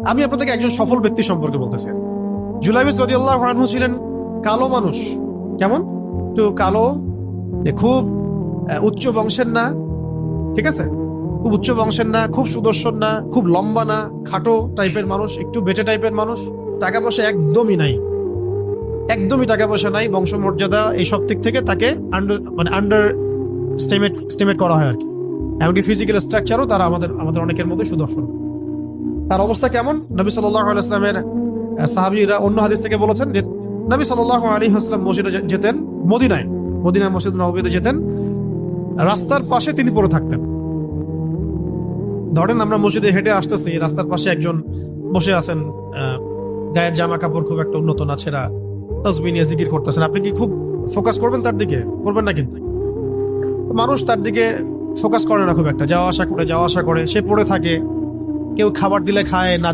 আমি আপনাদেরকে একজন সফল ব্যক্তি সম্পর্কে বলতেছি। জুলাইবিস রাদিয়াল্লাহু আনহু ছিলেন কালো মানুষ। কেমন? একটু কালো, খুব উচ্চ বংশের না, ঠিক আছে, খুব উচ্চ বংশের না, খুব সুদর্শন না, খুব লম্বা না, খাটো টাইপের মানুষ, একটু বেটে টাইপের মানুষ। টাকা পয়সা একদমই নাই, একদমই টাকা পয়সা নাই, বংশমর্যাদা এইসব দিক থেকে তাকে আন্ডার স্টিমেট করা হয় আর কি। এমনকি ফিজিক্যাল স্ট্রাকচারও তারা আমাদের অনেকের মধ্যে সুদর্শন। তার অবস্থা কেমন? নবী সাল্লাল্লাহু আলাইহি ওয়াসাল্লামের সাহাবীরা অন্য হাদিস থেকে বলেছেন যে নবী সাল্লাল্লাহু আলাইহি ওয়াসাল্লাম মসজিদে যেতেন, মদিনা মসজিদ নববীতে যেতেন, রাস্তার পাশে তিনি পড়ে থাকতেন। ধরেন আমরা মসজিদে হেঁটে আসতেছি, রাস্তার পাশে একজন বসে আছেন, গায়ের জামা কাপড় খুব একটা উন্নত না, ছেঁড়া, তাসবিহ নিয়ে জিকির করতেছেন। আপনি কি খুব ফোকাস করবেন তার দিকে? করবেন না। কিন্তু মানুষ তার দিকে ফোকাস করে না খুব একটা, যাওয়া আসা করে, সে পড়ে থাকে। কেউ খাবার দিলে খায় না,